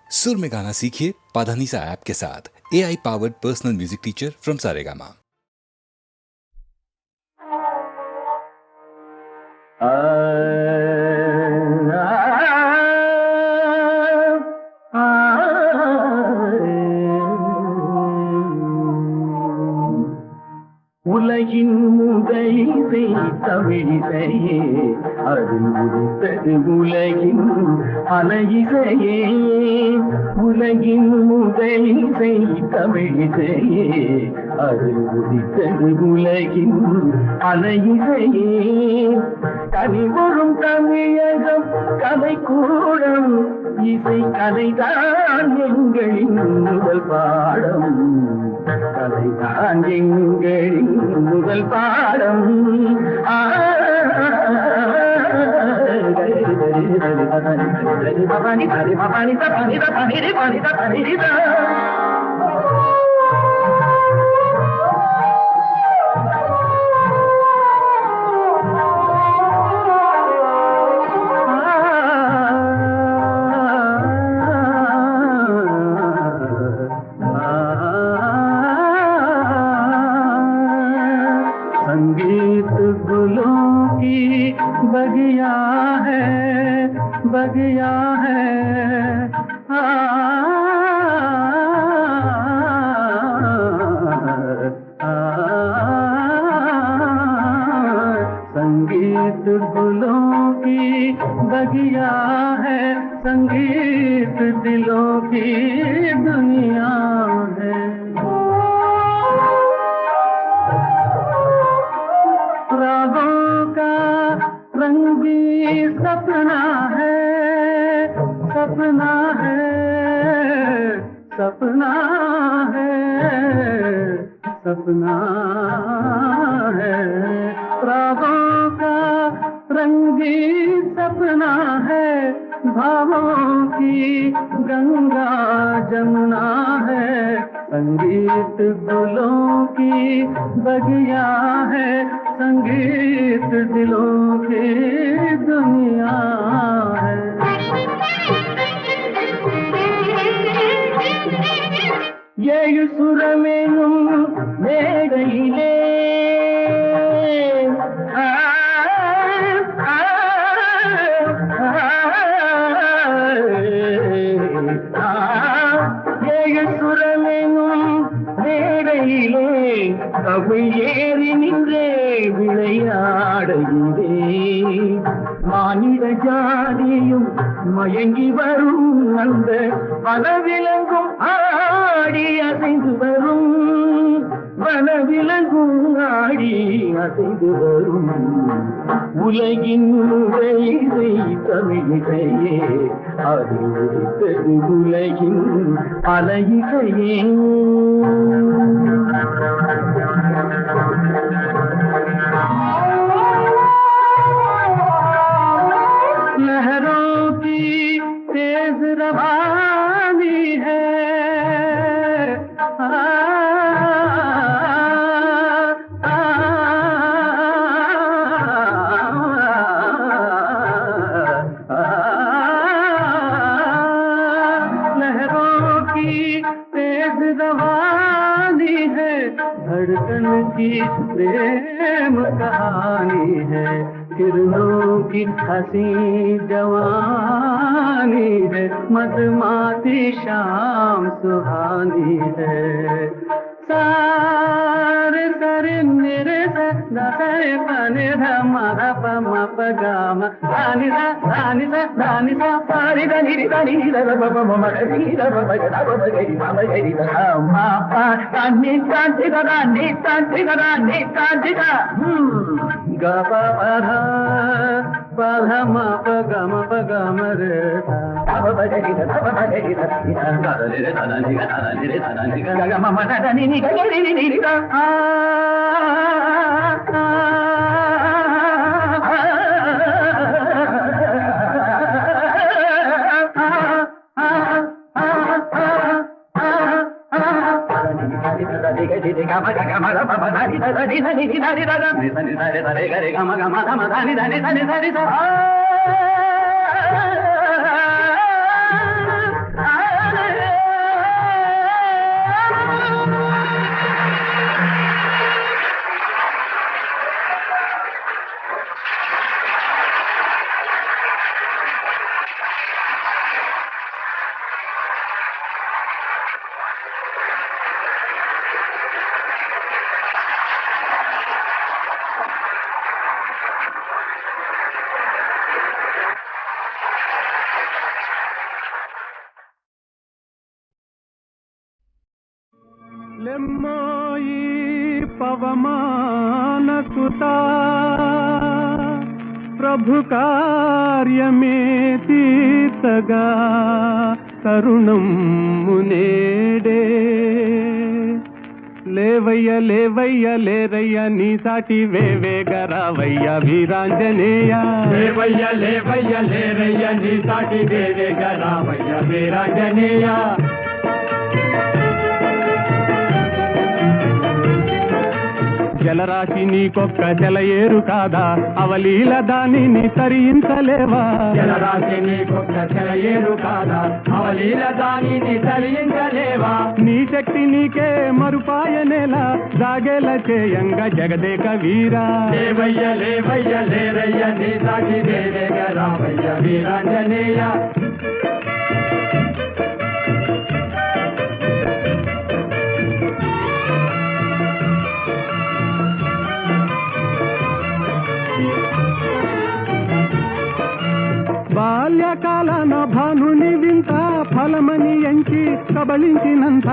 सुर में गाना सीखिए पाधानीसा ऐप के साथ। AI powered personal music teacher from Saregama. உலகின் முதலிசை தமிழிசையே, அதில் உதித்தது உலகின் அலையிசையே. உலகின் முதலிசை தமிழிசையே, அதில் உதித்தது உலகின் அலையிசையே. கனிவரும் தமிழகம் கலைக்கூடம், இசை கலைதான் எங்களின் முதல் பாடம். கலைதான் எங்களின் முதல் பாடம். संगीत गुलों की बगिया है, बगिया है। संगीत गुलों की बगिया है, संगीत दिलों की दुनिया है। रागों का रंगी सपना है, सपना है, सपना है, सपना है। रागों का रंगी सपना है, भावों की गंगा जमुना है। संगीत गुलों की बगिया है, संगीत दिलों की दुनिया है। ஏழு சுரமேனும் மேடையிலே ஏழு சுரமேனும் மேடையிலே தமிழ் ஏறி நின்றே விளையாடுகிறே. மானிட ஜாதியும் மயங்கி வரும் அந்த வனவிலங்கும் ஆடி அசைந்து வரும், வனவிலங்கும் ஆடி அசைந்து வரும். உலகின் இசை தமிழிசையே, அதில் உதித்தது உலகின் அலையிசையே. लहरों की तेज रवानी है, लहरों की तेज रवानी है, धड़कन की प्रेम कहानी है। किरणों की हंसी जवानी है, मधुमाती शाम सुहानी है। सारे सरे मेरे से दसरे पने धमा धपम पगाम धानी सा धानी सा धानी सा सारी धनी धनी धप मम धनी धप धप गरी मम गरी मा पा धानी धानी धानी धानी धानी धानी गा गा पा पा म पगम रे धप गरी धप गरी धनी गा रे धनी गा धनी रे धनी गा मम धनी नी गरी नी गा లెమ్మోయి పవమానసుతా ప్రభు కార్యమే తీర్చగా తరుణం మునేడే లేవయ్య లేవయ్య లేరయ్య నీ సాటి వేవేగరావయ్య వీరాంజనేయ లేవయ్య లేవయ్య లేరయ్య నీ సాటి వేవేగరావయ్య వీరాంజనేయ జలరాశి నీకొక్క జలయేరు కాదా అవలీల దానిని తరించలేవా జలరాశి నీకొక్క జలయేరు కాదా అవలీల దానిని తరించలేవా నీ శక్తి నీకే మరుపాయనేలా జాగేల చేయంగా జగదేక వీరా లేవయ్య లేవయ్య లేరయ్య నీ సాటి వేవేగరావయ్య వీరాంజనేయ బాల్యకాలన భానుని వింత ఫలమని ఎంచి కబళించినంత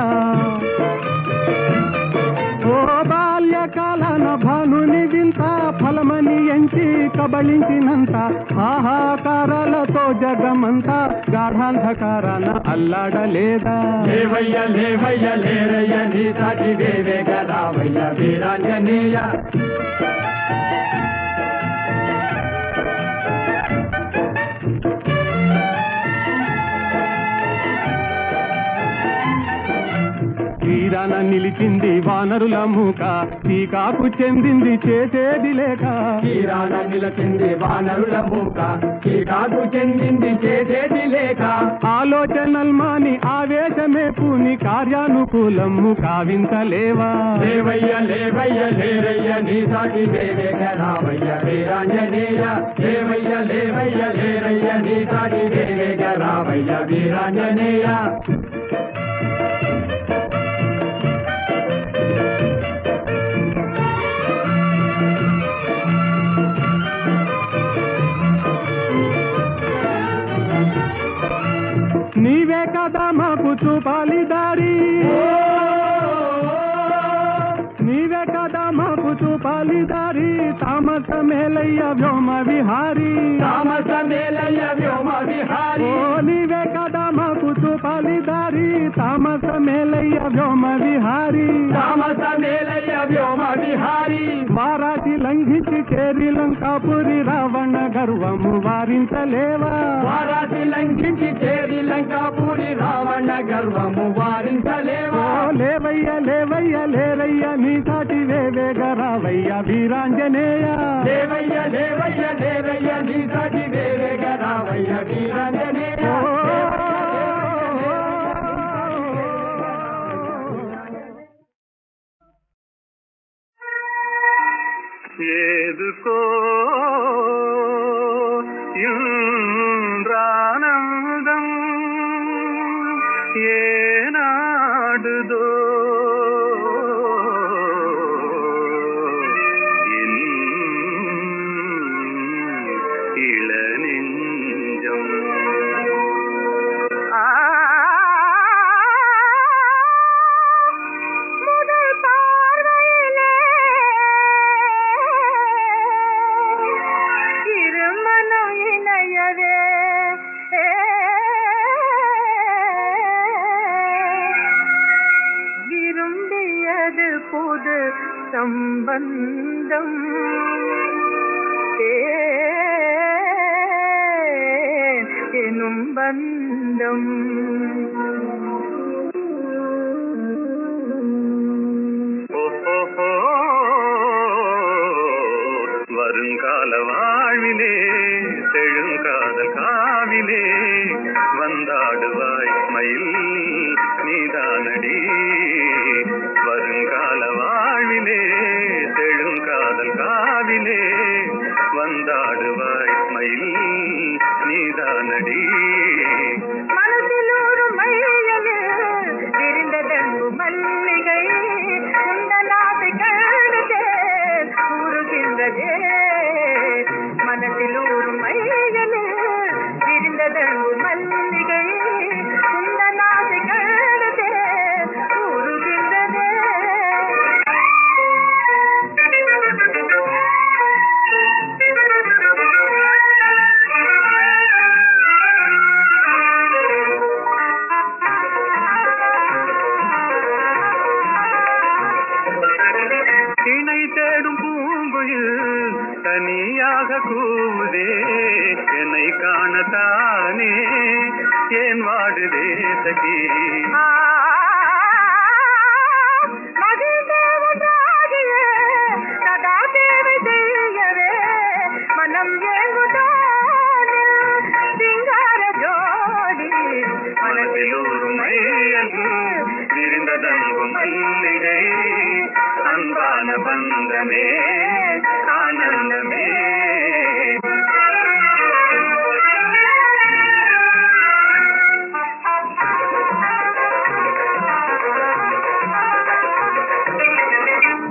ఓ బాల్యకాలన భానుని వింత ఫలమని ఎంచి కబళించినంత ఆహాకారాలతో జగమంతా గాఢాంధకారాన అల్లాడలేదా లేవయ్య లేవయ్య లేరయ్య నీ సాటి వేవేగరావయ్య వీరాంజనేయ తీరాన నిలిచింది వానరుల మూక టీకాకు చెందింది చేసేది లేక తీరాన నిలిచింది వానరుల మూక టీకాకు చెందింది చేసేది లేక ఆలోచనల్మాని ఆవేశమే పూని కార్యానుకూలము కావించలేవా లేవయ్య లేవయ్య లేరయ్య నీ సాటి వేవేగరావయ్య వీరాంజనేయ లేవయ్య లేవయ్య లేరయ్య నీ సాటి వేవేగరావయ్య వీరాంజనేయ నీవే కదా మాకు చూపాలి దారి నీవే కదా మాకు చూపాలి దారి తామస మేలయ్య వ్యోమ విహారీ తామస మేలయ్య వ్యోమ విహారీ ఓ నీవే కదా మాకు చూపాలి దారి తామస మేలయ్య వ్యోమ విహారీ తామస మేలయ్య వ్యోమ విహారీ వారాటి లంఘించి చేరి లంకాపురి రావణ గర్వము వారించలేవా వారాసి లంఘించి చేరి లంకాపురి రావణ గర్వము వారించలేవా లేవయ్య లేవయ్య లేరయ్య నీ సాటి వేవేగరావయ్య వీరాంజనేయ లేవయ్య లేవయ్య లేరయ్య నీ సాటి వేవేగరావయ్య వీరాంజనేయ ఏదుకో ఇంద్రానందం ఏనాడుదో ఇళనింజం புது சம்பந்தம் எனும் பந்தம் வருங்கால வாழ்விலே செழுங்காதல் காவிலே வந்தாடுவாய் மயில் நீதானடி வருங்கால வாழ்விலே செழுங்காதல் காவிலே வந்தாடுவாய் மயில் நீதானடி மனதிலூரும் மையலே விரிந்ததன்பு மல்லிகை குந்தலாதை கழுதே கூறுகின்றதே மனதிலூரும் மையலே விரிந்ததன்பு மல்லிகை குந்தலாதை கூவுதே என்னை காணத்தானே ஏன் வாடுதே சகி சதா தேவை செய்யவே மனம் ஏங்குதானே சிங்கார ஜோடி மனதிலூரும் மையன்று விரிந்ததன்பும் மல்லிகை அன்பான பந்தமே ஆனந்தமே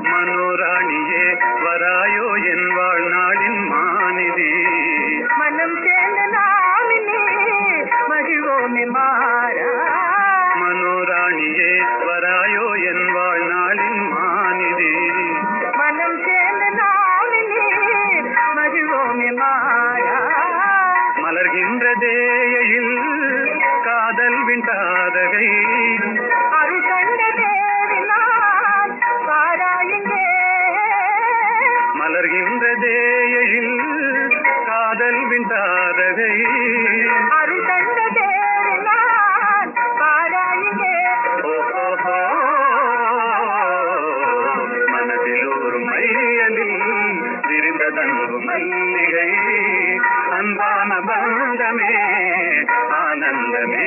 மனோராணியே வராயோ என் வாழ்நாளின் மாநிதி மனம் சேர்ந்த நாமினே மகிழ்வோமே மாறா மனோராணியே வராயோ என் வாழ்நாளின் மாநிதி மனம் சேர்ந்த நாமினே மகிழ்வோமே மாறா மலர்கின்ற தேயில் காதல் விண்டாதகை அருள் கண்ட தேவினான் பாராயுங்கே மலர்கின்ற தேயில் காதல் விண்டாதகை அருள் கண்ட தேவினான் பாராயுங்கே ஓஹோ மனதில் ஒரு மையலில் விரிந்ததன்பு மல்லிகை அன்பான பந்தமே ஆனந்தமே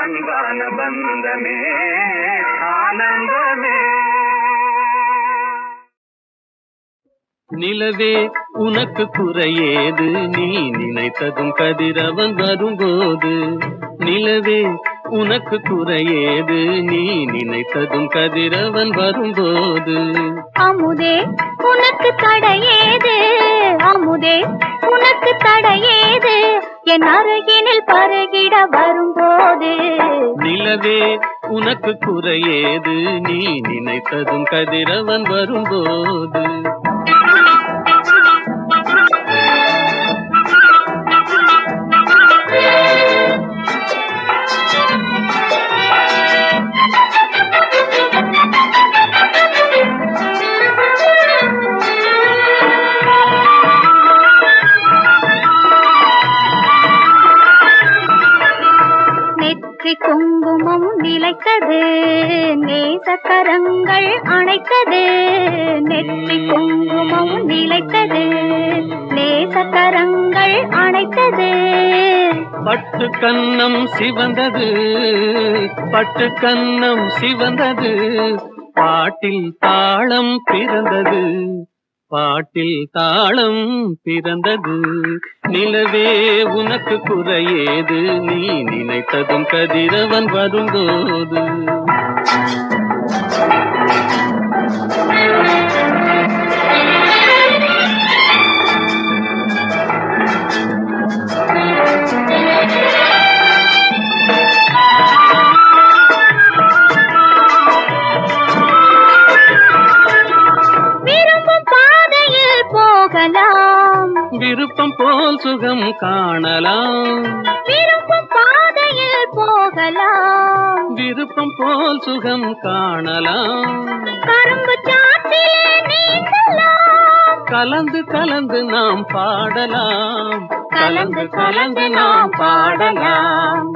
அன்பான பந்தமே ஆனந்தமே நிலவே உனக்கு குறையேது நீ நினைத்ததும் கதிரவன் வரும்போது நிலவே உனக்கு குறையேது நீ நினைத்ததும் கதிரவன் வரும்போது அமுதே உனக்கு தடையேது அமுதே உனக்கு தடையேது என் அருகினில் பருகிட வரும்போது நிலவே உனக்கு குறையேது நீ நினைத்ததும் கதிரவன் வரும்போது நெற்றி குங்குமம் நிலைத்தது நேசக்கரங்கள் அணைத்தது நெற்றி குங்குமம் நிலைத்தது நேசக்கரங்கள் அணைத்தது பட்டு கன்னம் சிவந்தது பட்டு கன்னம் சிவந்தது பாட்டில் தாளம் பிறந்தது பாட்டில் தாளம் பிறந்தது நிலவே உனக்கு குறையேது நீ நினைத்ததும் கதிரவன் வரும்போது விருப்பம் போல் சுகம் காணலாம் விருப்பம் பாதையில் போகலாம் விருப்பம் போல் சுகம் காணலாம் கரும்பு சாற்றிலே நீந்தலாம் கலந்து கலந்து நாம் பாடலாம் கலந்து கலந்து நாம் பாடலாம்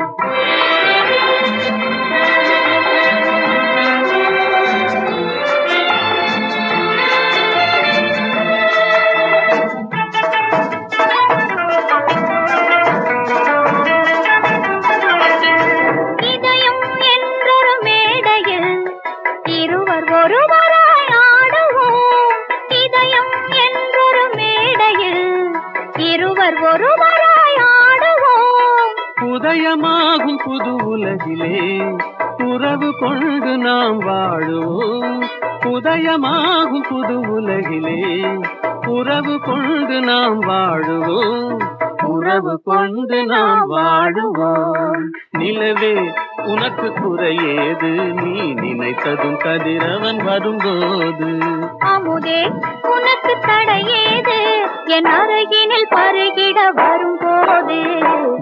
ஒருவராய் ஆடுவோம் உதயமாகும் புது உலகிலே உறவு கொண்டு நாம் வாழுவோம் உதயமாகும் புது உலகிலே உறவு கொண்டு நாம் வாழுவோம் உறவு கொண்டு நாம் வாழுவோம் நிலவே உனக்கு குறையேது நீ நினைத்ததும் கதிரவன் வரும்போது அமுதே உனக்கு தடையேது என் அருகினில் பருகிட வரும்போது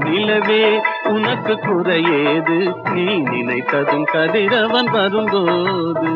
நிலவே உனக்கு குறையேது நீ நினைத்ததும் கதிரவன் வரும்போது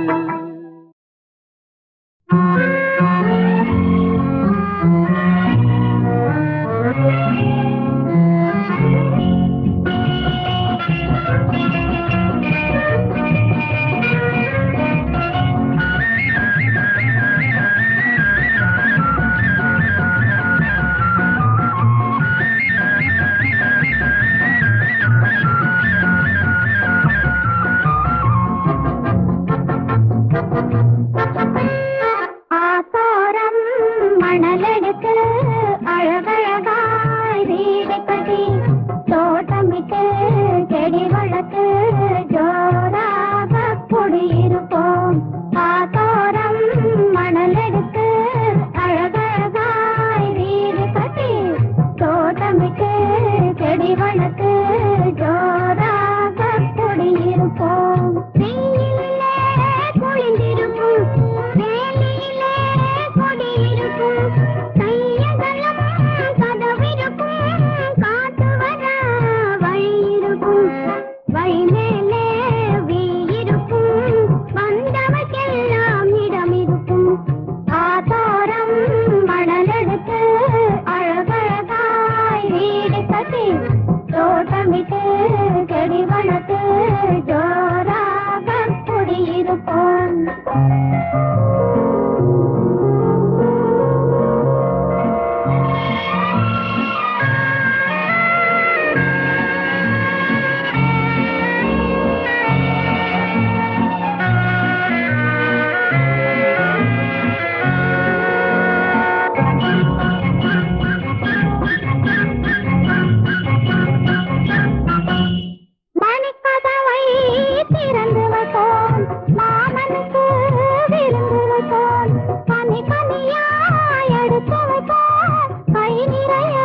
வழி மேலே வீயிருக்கும் வந்தவர்க்கெல்லாம் இடம் இருக்கும் ஆதாரம் மணலெடுத்து அழகழகாய் வீடு கட்டி தோட்டமிட்டு செடி வளர்த்து ஜோராக குடியிருப்போம் மணிக்கதவை திறந்து வைப்போம் மாமனுக்கு விருந்து வைப்போம் பனி பனியாய் எடுத்து வைப்போம் கை நிறைய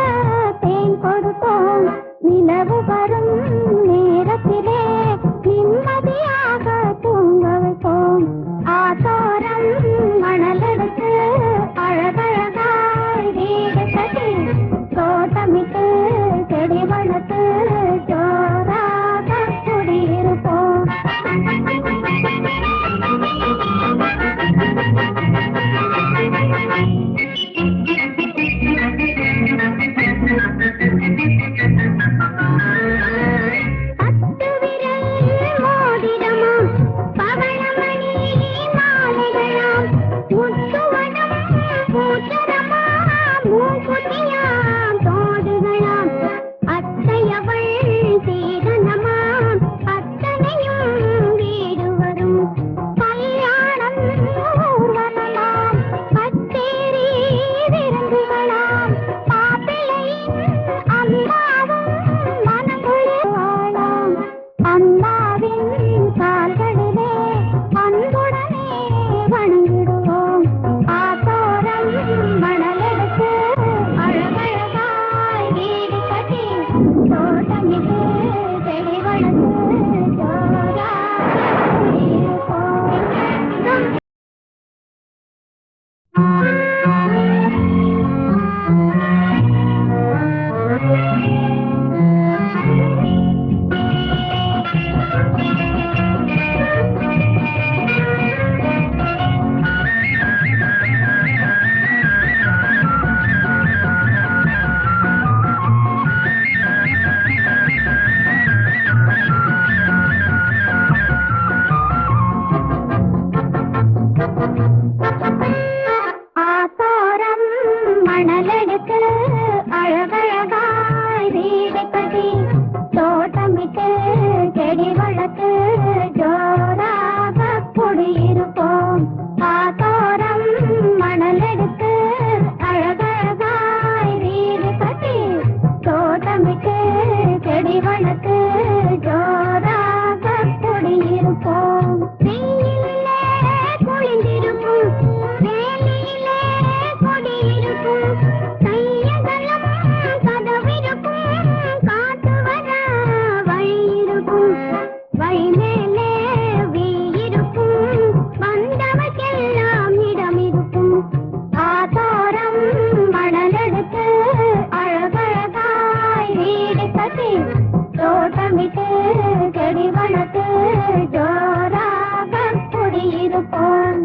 தேன் கொடுப்போம் நிலவு வரும் நேரத்திலே நிம்மதியாக தூங்க வைப்போம் ஆத்தோரம் மணலெடுத்து அழகழகாய் வீடு கட்டி தோட்டமிட்டு செடி வளர்த்து ஜோராக குடியிருப்போம் பத்து விரல் மோதிரமாம் பவளமணி மாலைகளாம் முத்துவனம் பூச்சரமாம் மூக்குத்தியாம் தோடுகளாம் அத்தையவள் சீதனமாம் அத்தனையும் வீடு வரும் கல்யாணம் ஊர்வலமாம் கச்சேரி விருந்துகளாம் மாப்பிள்ளையின் அம்மாவும் மனங்குளிர்வாளாம் அம்மாவின் கால்களிலே அன்புடனே வணங்கிடுவோம் ஆத்தோரம் மணலெடுத்து அழகழகாய் வீடு கட்டி தோட்டமிட்டு செடி வளர்த்து ஜோராக இருப்போம் ஆத்தோரம் மணலெடுத்து அழகழகாய் வீடு கட்டி தோட்டமிட்டு செடி வளர்த்து ஜோராக குடியிருப்போம் ஆத்தோரம் மணலெடுத்து அழகழகாய் வீடு கட்டி தோட்டமிட்டு செடி வளர்த்து ஜோராக குடியிருப்போம் வெயிலிலே குளிந்திருக்கும் வேலியிலே கொடியிருக்கும் கையகலம் கதவிருக்கும் காத்து வர வழி இருக்கும் வழி மேலே வீயிருக்கும் வந்தவர்க்கெல்லாம் இடம் இருக்கும் ஆதாரம் மணலெடுத்து அழகழகாய் வீடு கட்டி தோட்டமிட்டு செடி வளர்த்து ஜோராக குடியிருப்போம்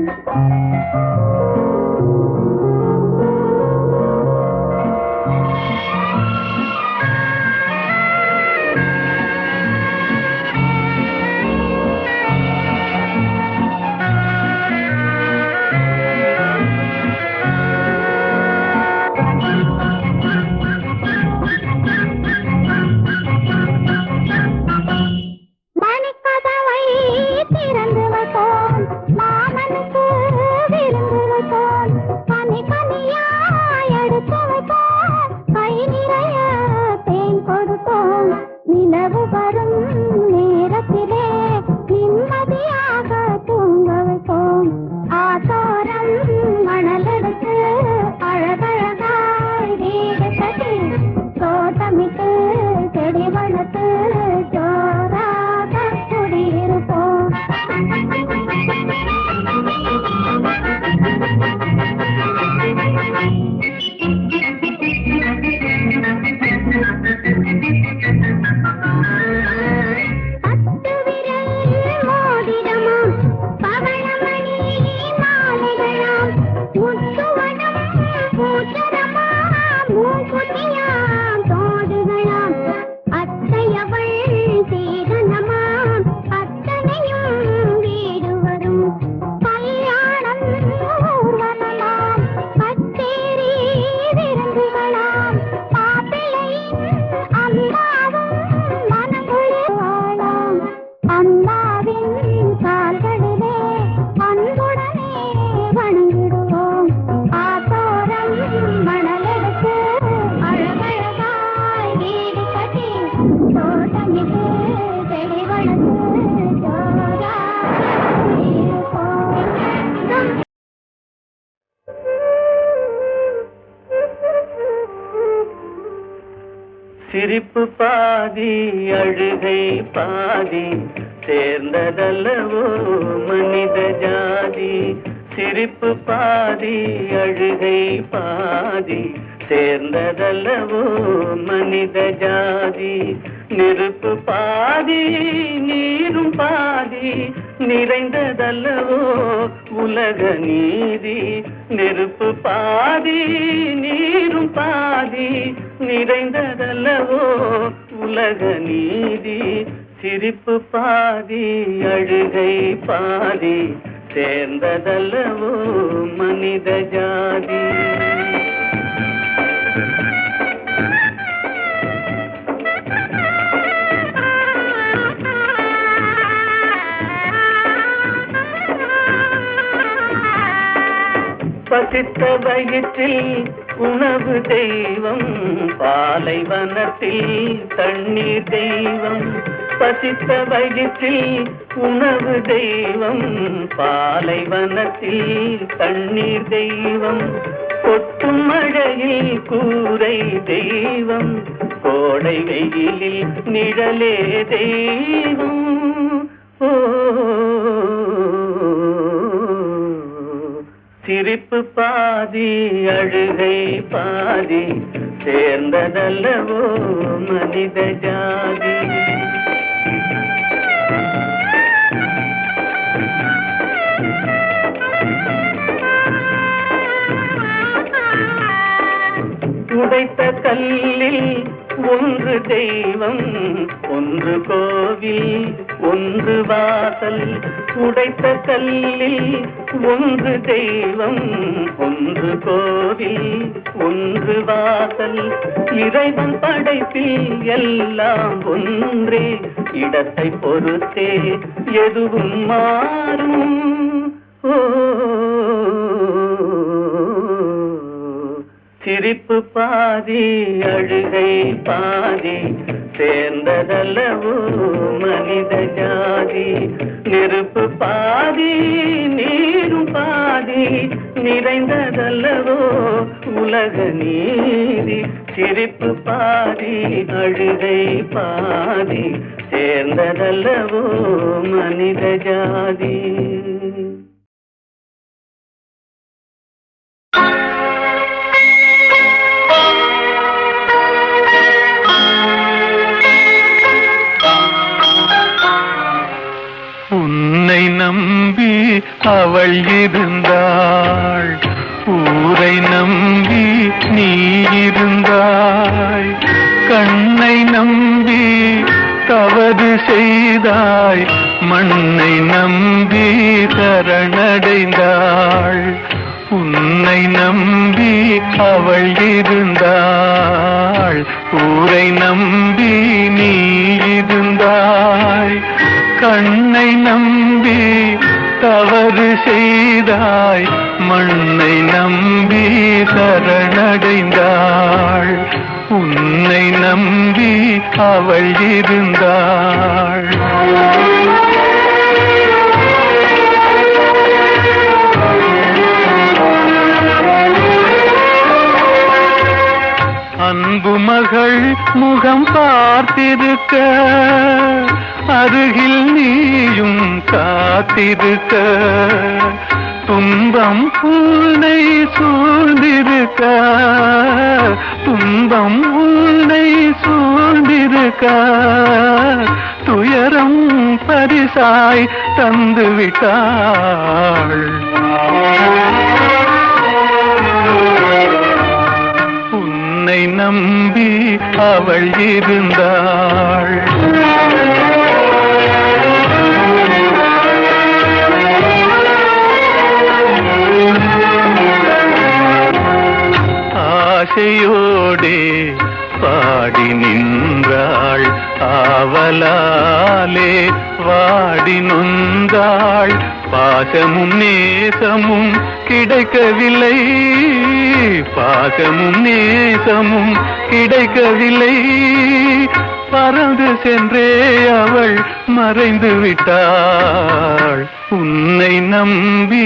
சிரிப்பு பாதி அழுகை பாதி சேர்ந்ததல்லவோ மனித ஜாதி. சிரிப்பு பாதி அழுகை பாதி சேர்ந்ததல்லவோ மனித ஜாதி. நெருப்பு பாதி நீரும் பாதி நிறைந்ததல்லவோ உலக நீதி. நெருப்பு பாதி நீரும் பாதி நிறைந்ததல்லவோ உலக நீதி. சிரிப்பு பாதி அழுகை பாதி சேர்ந்ததல்லவோ மனித ஜாதி. பசித்த வயிற்றில் உணவு தெய்வம் பாலைவனத்தில் தண்ணீர் தெய்வம். பசித்த வயிற்றில் உணவு தெய்வம் பாலைவனத்தில் தண்ணீர் தெய்வம். கொட்டும் மழையில் கூரை தெய்வம் கோடை வெயிலில் நிழலே தெய்வம். ஓ சிரிப்பு பாதி அழுகை பாதி சேர்ந்ததல்லவோ மனித ஜாதி. உடைத்த கல்லில் ஒன்று தெய்வம் ஒன்று கோவில் ஒன்று வாசல். உடைத்த கல்லில் ஒன்று தெய்வம் ஒன்று கோவில் ஒன்று வாசல். இறைவன் படைப்பில் எல்லாம் ஒன்றே இடத்தை பொறுத்தே எதுவும் மாறும். ஓ சிரிப்பு பாதி அழுகை பாதி சேர்ந்ததல்லவோ மனித ஜாதி. நெருப்பு பாதி நீரும் பாதி நிறைந்ததல்லவோ உலக நீதி. சிரிப்பு பாதி அழுகை பாதி சேர்ந்ததல்லவோ மனித ஜாதி. உன்னை நம்பி அவள் இருந்தாள், ஊரை நம்பி நீ இருந்தாய். கண்ணை நம்பி தவறு செய்தாய், மண்ணை நம்பி சரணடைந்தாள். உன்னை நம்பி அவள் இருந்தாள், ஊரை நம்பி நீ இருந்தாய். கண்ணை நம்பி தவறு செய்தாய், மண்ணை நம்பி சரணடைந்தாள். உன்னை நம்பி அவள் இருந்தாள். அன்பு மகள் முகம் பார்த்திருக்க, அருகில் நீயும் காத்திருக்க. துன்பம் உன்னை சூழ்ந்திருக்க, துன்பம் உன்னை சூழ்ந்திருக்க. துயரம் பரிசாய் தந்துவிட்டாள். உன்னை நம்பி அவள் இருந்தாள். ஆசையோடே பாடி நின்றாள், ஆவலாலே வாடி நொந்தாள். பாசமும் நேசமும் கிடைக்கவில்லை, பாசமும் நேசமும் கிடைக்கவில்லை. பறந்து சென்றே அவள் மறைந்து விட்டாள். உன்னை நம்பி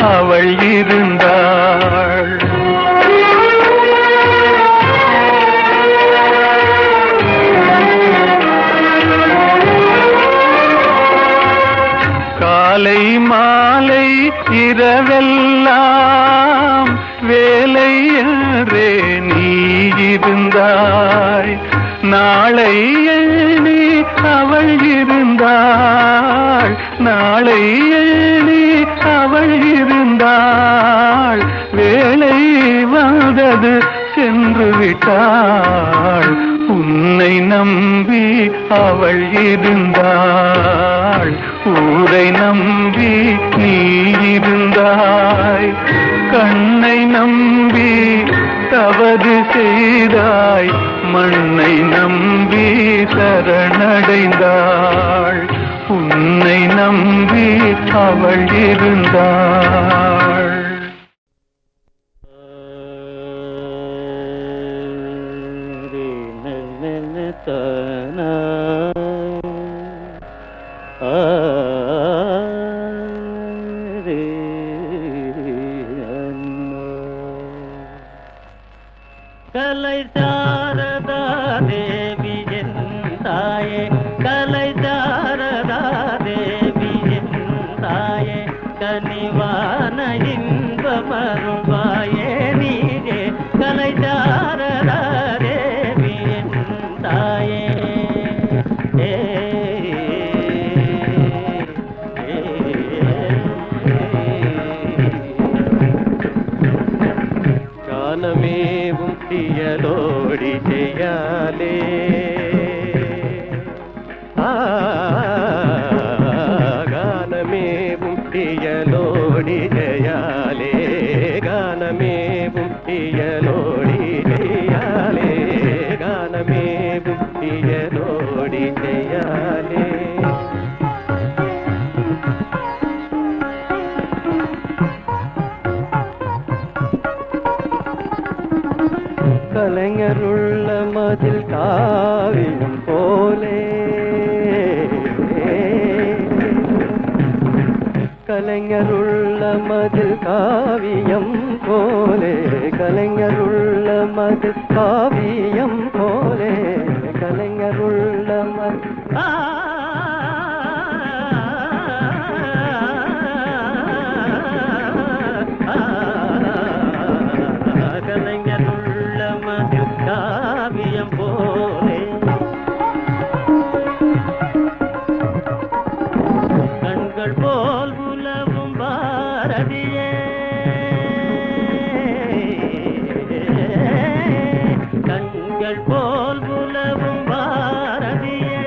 அவள் இருந்தாள். காலை மாலை இரவெல்லாம் வேலை என்றே நீ இருந்தாய். நாளை எண்ணி அவள் இருந்தாள். நாளை எண்ணி அவள் இருந்தாள். வேலை வந்தது சென்று விட்டாள். உன்னை நம்பி அவள் இருந்தாள். ஊரை நம்பி நீ இருந்தாய். கண்ணை நம்பி தவறு செய்தாய். மண்ணை நம்பி சரணடைந்தாள். உன்னை நம்பி அவள் இருந்தாள். கலை சாரதா தேவி என் தாயே, கலை சாரதா தேவி என் தாயே, கனிவான இன்பமருள்வாயே நீயே, கலை சாரதா தேவி என் தாயே. கானமேவும் தியலோடி செய்யாலே, கானமேவும் தியலோடி செய்யாலே, கானமேவும் தியலோடி செய்யாலே, கானமேவும் தியலோடி செய்யாலே. கலைஞருள்ள மதில் காவியம் போலே, கலைஞருள்ள மதில் காவியம் போலே, கலைஞருள்ள மதில் காவியம் போலே, கலைஞருள்ள மதில் கலைஞருள்ள மதில் காவியம் போலே. கண்கள் போல் உலவும் பாரதியே, கண்கள் போல் உலவும் பாரதியே,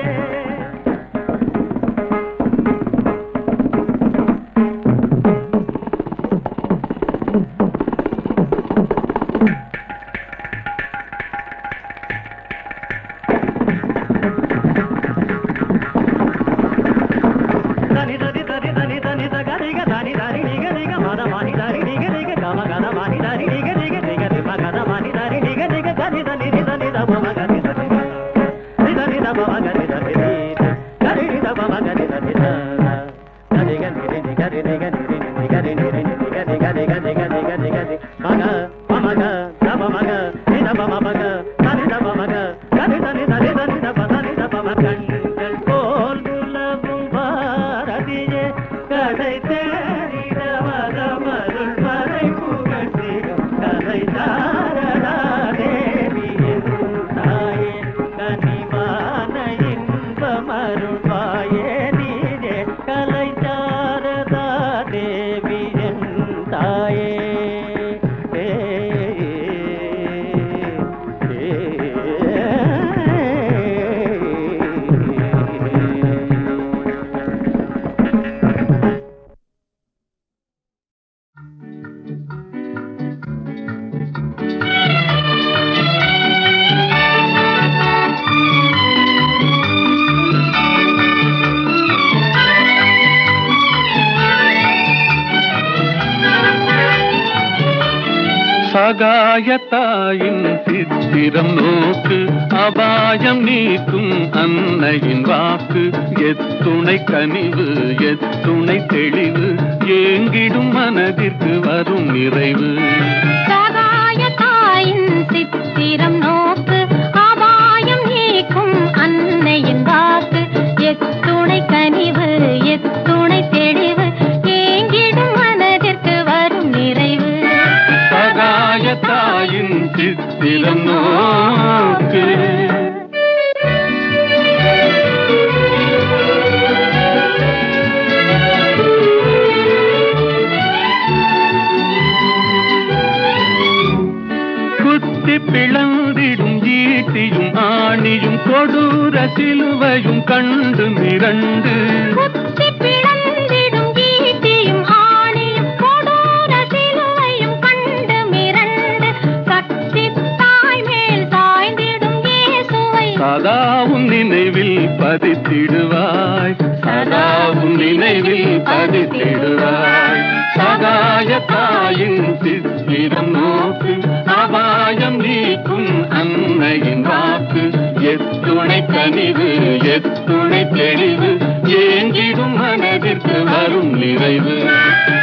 சகாயத்தாயின் சித்திரம் நோக்கு, அபாயம் நீக்கும் அன்னையின் வாக்கு. எத்துணை கனிவு எத்துணை தெளிவு, ஏங்கிடும் மனதிற்கு வரும் நிறைவு. சகாயத்தாயின் சித்திரம் நோக்கு, அபாயம் நீக்கும் அன்னையின் வாக்கு. எத்துணை கனிவு எத்துணை தெளிவு, ஏங்கிடும் மனதிற்கு வரும் நிறைவு. சகாயத்தாயின் சித்திரம் நோக்கு. குத்தி பிளந்திடும் ஈட்டியும் ஆணியும் கொடூர சிலுவையும் கண்டு மிரண்டு. குத்தி பிளந்திடும் ஈட்டியும் ஆணியும் கொடூர சிலுவையும் கண்டு மிரண்டு. சக்தி தாய் மேல் சாய்ந்திடும் இயேசுவை சதாவும் நினைவில் பதித்திடுவாய், சதாவும் நினைவில் பதித்திடுவாய். சகாயத்தாயின் சித்திரம் நோக்கு, அபாயம் நீக்கும் அன்னையின் வாக்கு. எத்துணை கனிவு எத்துணை தெளிவு, ஏங்கிடும் மனதிற்கு வரும் நிறைவு.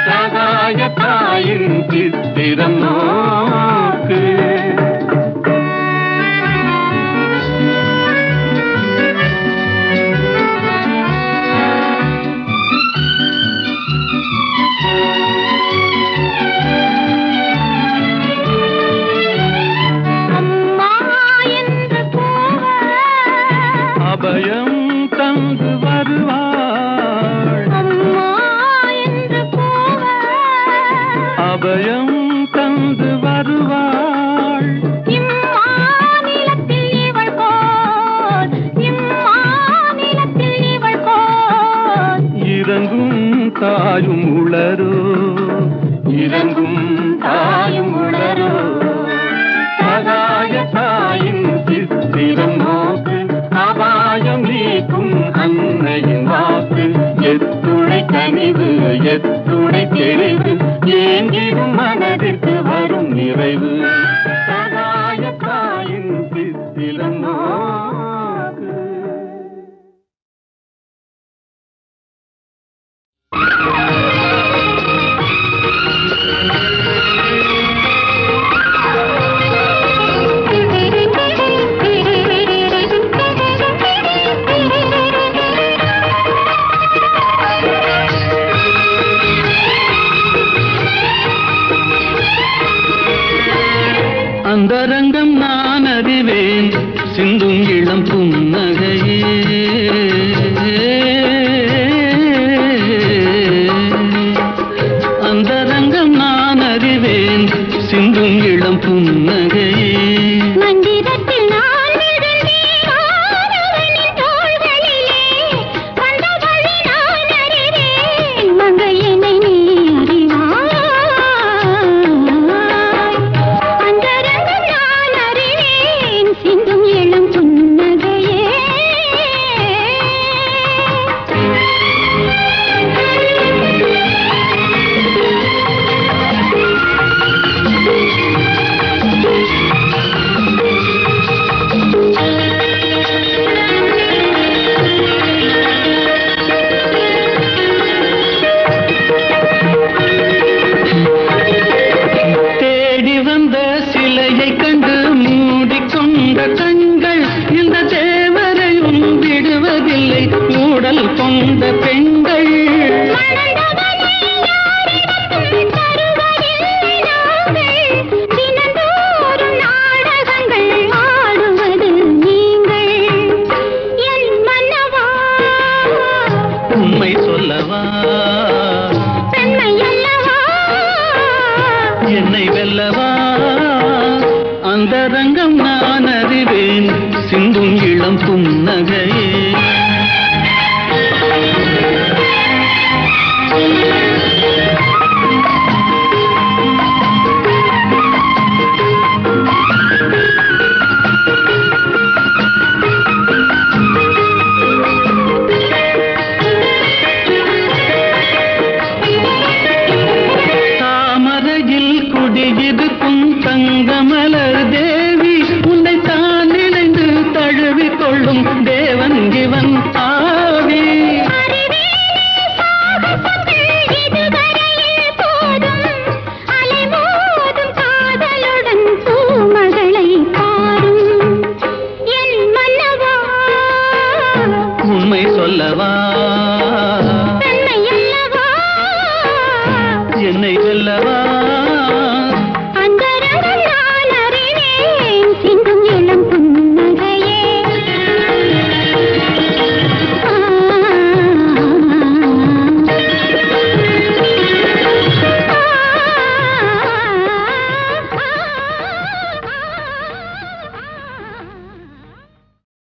சகாயத்தாயின் சித்திரம் நோக்கு. அபயம் தந்து வருவாள், அம்மா என்று கூவ. அபயம் தந்து வருவாள். இம்மாநிலத்தில் இவள் போல், இம்மாநிலத்தில் இவள் போல். இறங்கும் தாயும் உளரோ, இறங்கும் தாயும் உளரோ. சகாயத்தாயின் சித்திரம் நோக்கு, அபாயம் நீக்கும் அன்னையின் வாக்கு. எத்துணை கனிவு எத்துணை தெளிவு, ஏங்கிடும் மனதிற்கு வரும் நிறைவு. சகாயத்தாயின் சித்திரம் நோக்கு. அந்தரங்கம் நான் அறிவேன், சிந்தும் இளம் புன்னகையே. அந்தரங்கம் நான் அறிவேன், சிந்தும் இளம் புன்னகையே. மந்திரத்தில் நான் விழுந்தேன் ஆடவனின் தோள்களிலே. வந்த வழி நான் அறிவேன், மங்கையனை நீ அறிவாய். அந்தரங்கம் நான் அறிவேன், சிந்தும் இளம் புன்னகையே. தேடி வந்த சிலையை கண்டு மூடிக்கொண்ட கண்கள் இந்த தேவரையும் விடுவதில்லை, ஊடல் கொண்ட பெண்கள். மணந்தவனை யாரிடமும் தருவதில்லை நாங்கள். தினந்தோறும் நாடகங்கள் ஆடுவது நீங்கள். என் மன்னவா, உண்மை சொல்லவா, பெண்மை அல்லவா. என்னை வெல்லவா. அந்தரங்கம் நான் அறிவேன், சிந்தும் இளம் புன்னகையே. தாமரையில் குடியிருக்கும் தங்க என்னை வெல்லவா